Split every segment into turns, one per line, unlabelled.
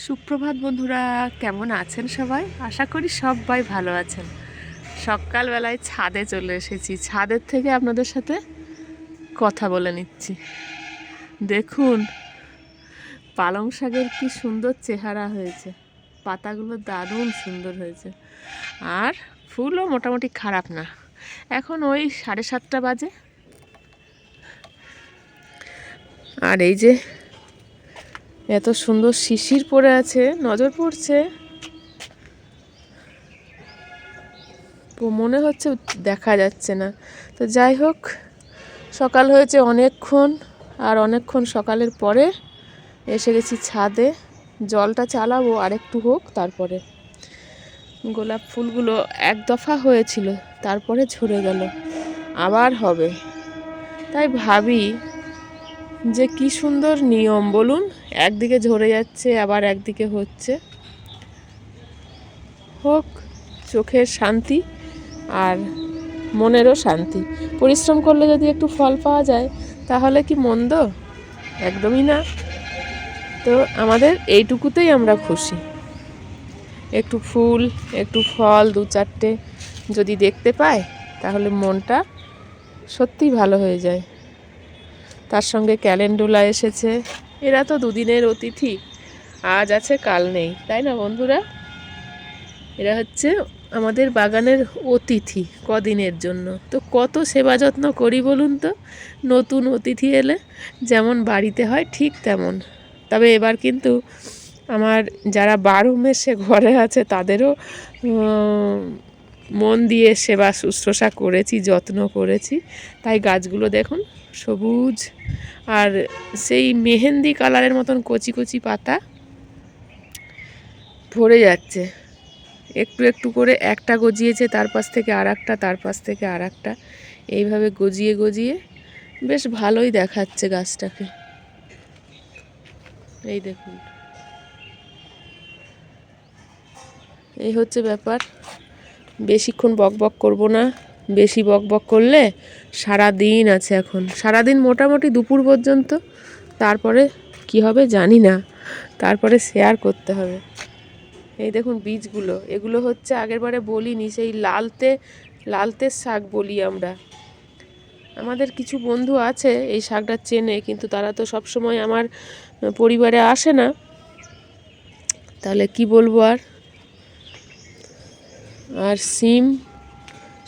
সুপ্রভাত বন্ধুরা, কেমন আছেন সবাই? আশা করি সবাই ভালো আছেন। সকালবেলায় ছাদে চলে এসেছি, ছাদের থেকে আপনাদের সাথে কথা বলে নিচ্ছি। দেখুন পালং শাকের কি সুন্দর চেহারা হয়েছে, পাতাগুলো দারুণ সুন্দর হয়েছে, আর ফুলও মোটামুটি খারাপ না। এখন ওই 7:30 বাজে, আর এই যে এত সুন্দর শিশির পড়ে আছে, নজর পড়ছে, মনে হচ্ছে দেখা যাচ্ছে না। তো যাই হোক, সকাল হয়েছে অনেকক্ষণ, আর অনেকক্ষণ সকালের পরে এসে গেছি ছাদে। জলটা চালাবো আর একটু হোক, তারপরে গোলাপ ফুলগুলো এক দফা হয়েছিল, তারপরে ঝরে গেল, আবার হবে। তাই ভাবি যে কি সুন্দর নিয়ম বলুন, একদিকে ঝরে যাচ্ছে আবার একদিকে হচ্ছে। হোক, চোখের শান্তি আর মনেরও শান্তি। পরিশ্রম করলে যদি একটু ফল পাওয়া যায় তাহলে কি মন্দ? একদমই না। তো আমাদের এইটুকুতেই আমরা খুশি। একটু ফুল, একটু ফল, 2-4টে যদি দেখতে পাই তাহলে মনটা সত্যিই ভালো হয়ে যায়। তার সঙ্গে ক্যালেন্ডুলা এসেছে, এরা তো দুদিনের অতিথি, আজ আছে কাল নেই, তাই না বন্ধুরা? এরা হচ্ছে আমাদের বাগানের অতিথি কদিনের জন্য। তো কত সেবা যত্ন করি বলুন তো। নতুন অতিথি এলে যেমন বাড়িতে হয় ঠিক তেমন। তবে এবার কিন্তু আমার যারা 12 মাসে ঘরে আছে তাদেরও মন দিয়ে সেবা শুশ্রূষা করেছি, যত্ন করেছি। তাই গাছগুলো দেখুন সবুজ, আর সেই মেহেন্দি কালারের মতন কচি কচি পাতা ভরে যাচ্ছে। একটু একটু করে একটা গজিয়েছে, তার পাশ থেকে আর একটা, তার পাশ থেকে আর একটা, এইভাবে গজিয়ে গজিয়ে বেশ ভালোই দেখাচ্ছে গাছটাকে। এই দেখুন, এই হচ্ছে ব্যাপার। বেশিক্ষণ বক বক করবো না, বেশি বক বক করলে সারা দিন আছে, এখন সারাদিন মোটামুটি দুপুর পর্যন্ত, তারপরে কি হবে জানি না, তারপরে শেয়ার করতে হবে। এই দেখুন বীজগুলো, এগুলো হচ্ছে আগেরবারে বলিনি, সেই লালতে শাক বলি আমরা। আমাদের কিছু বন্ধু আছে এই শাকটা চেনে, কিন্তু তারা তো সবসময় আমার পরিবারে আসে না, তাহলে কি বলবো। আর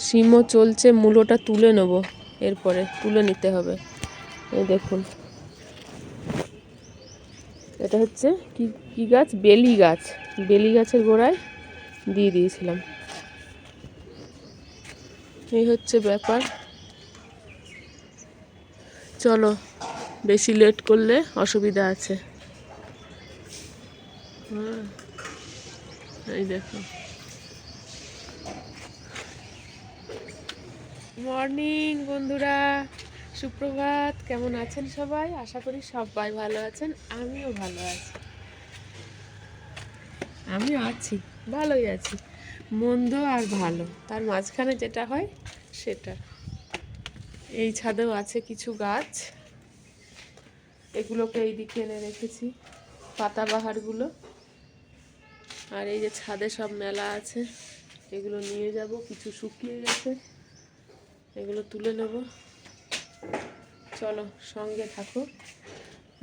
সিমও চলছে, মূলোটা তুলে নেব, এরপরে তুলে নিতে হবে। এই দেখুন, এটা হচ্ছে কি গাছ, বেলি গাছের গোড়ায় দিয়ে দিয়েছিলাম। এই হচ্ছে ব্যাপার। চলো, বেশি লেট করলে অসুবিধা আছে। এই দেখো, মর্নিং বন্ধুরা, সুপ্রভাত। কেমন আছেন সবাই? আশা করি সবাই ভালো আছেন, আমিও ভালো আছি। আমি আছি, ভালোই আছি। মন্দ আর ভালো, তার মাঝখানে যেটা হয় সেটা। এই ছাদেও আছে কিছু গাছ, এগুলোকে এই দিকে এনে রেখেছি, পাতাবাহারগুলো। আর এই যে ছাদে সব মেলা আছে, এগুলো নিয়ে যাব, কিছু শুকিয়ে গেছে, এগুলো তুলে নেব। চলো সঙ্গে থাকো।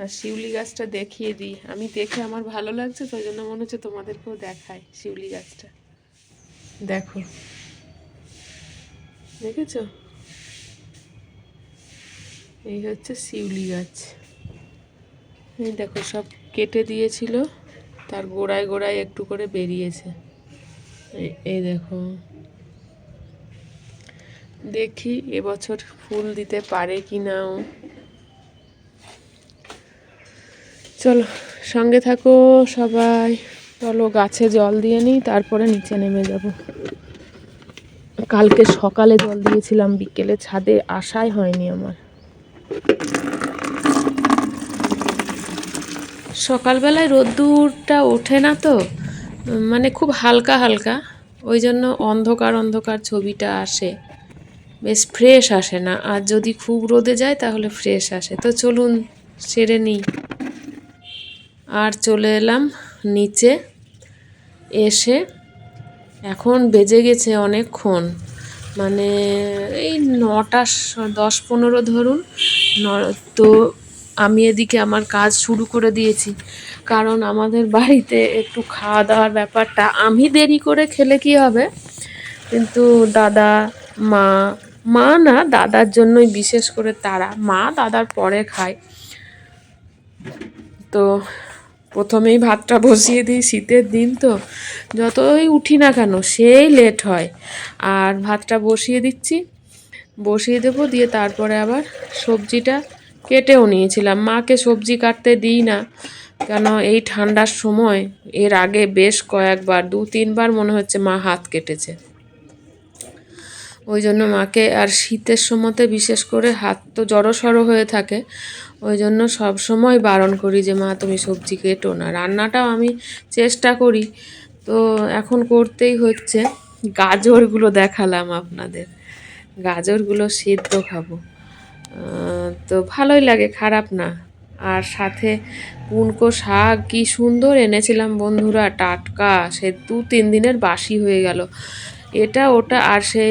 আর শিউলি গাছটা দেখিয়ে দিই, আমি দেখে আমার ভালো লাগছে, তাই জন্য মনে হচ্ছে তোমাদেরকেও দেখাই। শিউলি গাছটা দেখো, দেখেছো? এই হচ্ছে শিউলি গাছ। এই দেখো, সব কেটে দিয়েছিল, তার গোড়ায় গোড়ায় একটু করে বেরিয়েছে। এই দেখো, দেখি এবছর ফুল দিতে পারে কি নাও। চলো সঙ্গে থাকো সবাই। চলো গাছে জল দিয়ে নিই, তারপরে নিচে নেমে যাব। কালকে সকালে জল দিয়েছিলাম, বিকেলে ছাদে আসাই হয়নি আমার। সকালবেলায় রোদ্দুরটা ওঠে না তো, মানে খুব হালকা হালকা, ওই জন্য অন্ধকার অন্ধকার ছবিটা আসে, বেশ ফ্রেশ আসে না। আর যদি খুব রোদে যায় তাহলে ফ্রেশ আসে। তো চলুন সেরে নিই। আর চলে এলাম নিচে এসে এখন বেজে গেছে অনেকক্ষণ, মানে এই 9:10-15 ধরুন। তো আমি এদিকে আমার কাজ শুরু করে দিয়েছি, কারণ আমাদের বাড়িতে একটু খাওয়া দাওয়ার ব্যাপারটা, আমি দেরি করে খেলে কি হবে, কিন্তু দাদা, মা, মা না দাদার জন্যই বিশেষ করে, তারা, মা দাদার পরে খায়। তো প্রথমেই ভাতটা বসিয়ে দিই, শীতের দিন তো যতই উঠি না কেন সেই লেট হয়। আর ভাতটা বসিয়ে দিচ্ছি, বসিয়ে দেবো, দিয়ে তারপরে আবার সবজিটা কেটেও নিয়েছিলাম। মাকে সবজি কাটতে দিই না, কেন এই ঠান্ডার সময় এর আগে বেশ কয়েকবার 2-3বার মনে হচ্ছে মা হাত কেটেছে। ওই জন্য মাকে, আর শীতের সময়তে বিশেষ করে হাত তো জড়সড় হয়ে থাকে, ওই জন্য সব সময় বারণ করি যে মা তুমি সবজি কেটো না। রান্নাটাও আমি চেষ্টা করি, তো এখন করতেই হচ্ছে। গাজরগুলো দেখালাম আপনাদের, গাজরগুলো সিদ্ধ খাবো, তো ভালোই লাগে, খারাপ না। আর সাথে পুনকো শাক কি সুন্দর এনেছিলাম বন্ধুরা, টাটকা, সে 2-3 দিনের বাসি হয়ে গেল। এটা ওটা, আর সে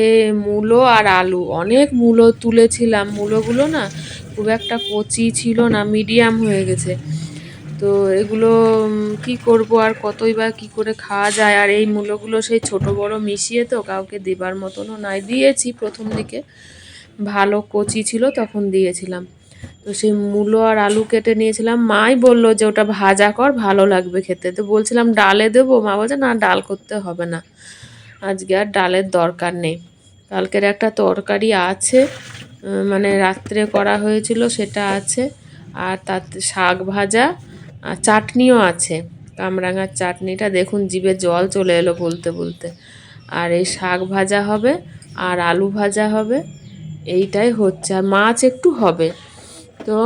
মূলো আর আলু, অনেক মূলো তুলেছিলাম, মূলোগুলো না খুব একটা কচি ছিল না, মিডিয়াম হয়ে গেছে। তো এগুলো কি করব, আর কতই বা কী করে খাওয়া যায়। আর এই মূলোগুলো সেই ছোট বড় মিশিয়ে তো কাউকে দেবার মতনও নয়, দিয়েছি প্রথম দিকে, ভালো কচি ছিল তখন দিয়েছিলাম। তো সেই মূলো আর আলু কেটে নিয়েছিলাম, মাই বললো যে ওটা ভাজা কর, ভালো লাগবে খেতে। তো বলছিলাম ডালে দেবো, মা বলছে না ডাল করতে হবে না, আজকে আর ডালের দরকার নেই। কালকের একটা তরকারি আছে, মানে রাত্রে করা হয়েছিল সেটা আছে, আর তাতে শাক ভাজা আর চাটনিও আছে, কামরাঙার চাটনিটা দেখুন জিভে জল চলে এলো বলতে বলতে। আর এই শাক ভাজা হবে আর আলু ভাজা হবে, এইটাই হচ্ছে। আর মাছ একটু হবে। তো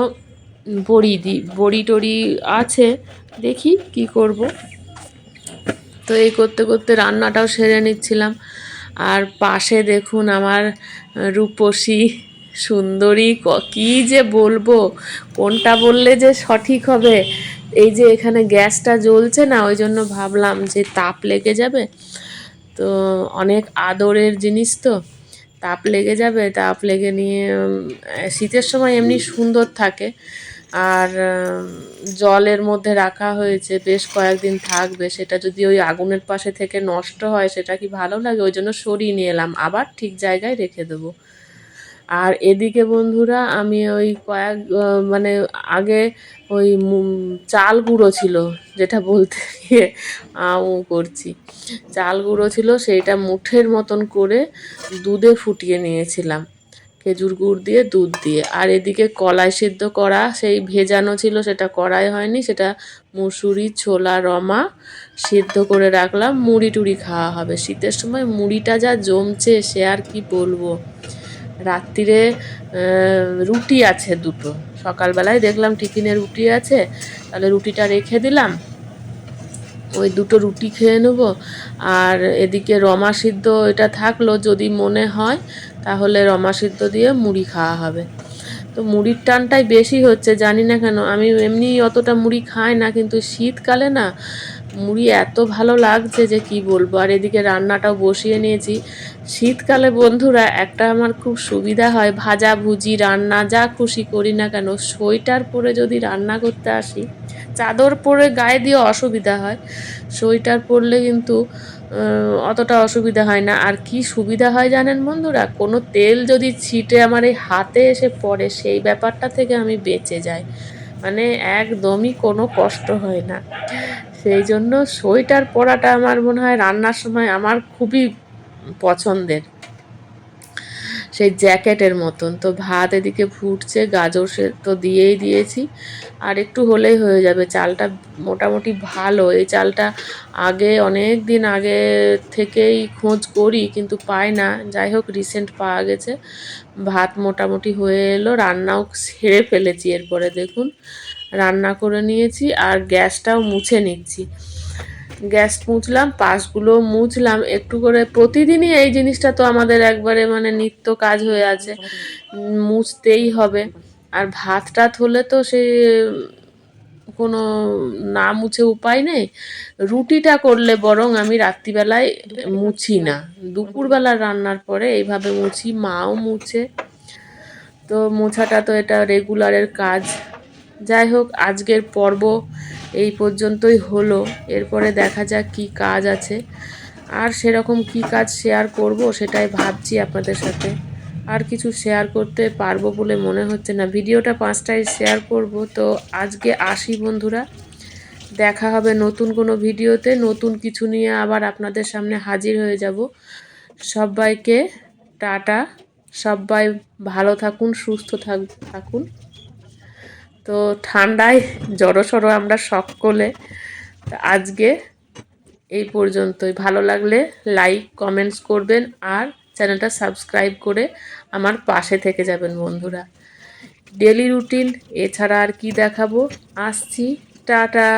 বড়ি টড়ি আছে, দেখি কি করব। তো এই করতে করতে রান্নাটাও সেরে নিচ্ছিলাম। আর পাশে দেখুন আমার রূপসী সুন্দরী, কী যে বলবো, কোনটা বললে যে সঠিক হবে। এই যে এখানে গ্যাসটা জ্বলছে না, ওই জন্য ভাবলাম যে তাপ লেগে যাবে, তো অনেক আদরের জিনিস তো, তাপ লেগে যাবে, তাপ লেগে নিয়ে শীতের সময় এমনি সুন্দর থাকে। আর জলের মধ্যে রাখা হয়েছে, বেশ কয়েকদিন থাকবে, সেটা যদি ওই আগুনের পাশে থেকে নষ্ট হয় সেটা কি ভালো লাগে, ওই জন্য সরিয়ে নিয়ে এলাম, আবার ঠিক জায়গায় রেখে দেবো। আর এদিকে বন্ধুরা আমি ওই মানে আগে ওই চাল গুঁড়ো ছিল, যেটা বলতে গিয়ে করছি, চাল গুঁড়ো ছিল, সেইটা মুঠের মতন করে দুধে ফুটিয়ে নিয়েছিলাম, খেজুর গুড় দিয়ে, দুধ দিয়ে। আর এদিকে কলাই সিদ্ধ করা সেই ভেজানো ছিল, সেটা করাই হয়নি, সেটা মুসুরি, ছোলা, রমা সিদ্ধ করে রাখলাম। মুড়ি টুড়ি খাওয়া হবে শীতের সময়, মুড়িটা যা জমছে সে আর কি বলবো। রাত্রিরে রুটি আছে দুটো, সকালবেলায় দেখলাম টিফিনে রুটি আছে, তাহলে রুটিটা রেখে দিলাম, ওই দুটো রুটি খেয়ে নেবো। আর এদিকে রমা সিদ্ধ এটা থাকলো, যদি মনে হয় তাহলে রমা সিদ্ধ দিয়ে মুড়ি খাওয়া হবে। তো মুড়ির টানটাই বেশি হচ্ছে, জানি না কেন, আমি এমনি অতটা মুড়ি খাই না, কিন্তু শীতকালে না মুড়ি এত ভালো লাগছে যে কি বলবো। আর এদিকে রান্নাটাও বসিয়ে নিয়েছি। শীতকালে বন্ধুরা একটা আমার খুব সুবিধা হয়, ভাজা ভুজি রান্না যা খুশি করি না কেন, সোয়েটার পরে যদি রান্না করতে আসি, চাদর পরে গায়ে দিয়ে অসুবিধা হয়, সোয়েটার পরলে কিন্তু অতটা অসুবিধা হয় না। আর কি সুবিধা হয় জানেন বন্ধুরা, কোনো তেল যদি ছিটে আমার এই হাতে এসে পড়ে, সেই ব্যাপারটা থেকে আমি বেঁচে যাই, মানে একদমই কোনো কষ্ট হয় না। সেই জন্য সোয়েটার পরাটা আমার মনে হয় রান্নার সময় আমার খুবই পছন্দের, সেই জ্যাকেটের মতন। তো ভাত এদিকে ফুটছে, গাজর সে তো দিয়েই দিয়েছি, আর একটু হলেই হয়ে যাবে। চালটা মোটামুটি ভালো, এই চালটা আগে অনেক দিন আগে থেকেই খোঁজ করি কিন্তু পাই না, যাই হোক রিসেন্ট পাওয়া গেছে। ভাত মোটামুটি হয়ে এলো, রান্নাও সেরে ফেলেছি, এরপরে দেখুন রান্না করে নিয়েছি, আর গ্যাসটাও মুছে নিচ্ছি। গ্যাস মুছলাম, পাশগুলো মুছলাম একটু করে, প্রতিদিনই এই জিনিসটা তো আমাদের একবারে মানে নিত্য কাজ হয়ে আছে, মুছতেই হবে। আর ভাত টাত হলে তো সে কোনো না মুছে উপায় নেই। রুটিটা করলে বরং আমি রাত্রিবেলায় মুছি না, দুপুরবেলা রান্নার পরে এইভাবে মুছি, মাও মুছে। তো মোছাটা তো এটা রেগুলারের কাজ। যাই হোক, আজকের পর্ব এই পর্যন্তই হলো। এরপরে দেখা যাক কি কাজ আছে, আর সেরকম কি কাজ শেয়ার করব সেটাই ভাবছি আপনাদের সাথে। আর কিছু শেয়ার করতে পারবো বলে মনে হচ্ছে না, ভিডিওটা 5টায় শেয়ার করব। তো আজকে আসি বন্ধুরা, দেখা হবে নতুন কোনো ভিডিওতে, নতুন কিছু নিয়ে আবার আপনাদের সামনে হাজির হয়ে যাব। সবাইকে টাটা, সবাই ভালো থাকুন, সুস্থ থাকুন। তো ঠান্ডায় জড়সড় আমরা সকলে। তো আজকে এই পর্যন্তই। ভালো লাগলে লাইক কমেন্টস করবেন, আর চ্যানেলটা সাবস্ক্রাইব করে আমার পাশে থেকে যাবেন বন্ধুরা। ডেলি রুটিন এছাড়া আর কি দেখাবো, আসছি, টাটা।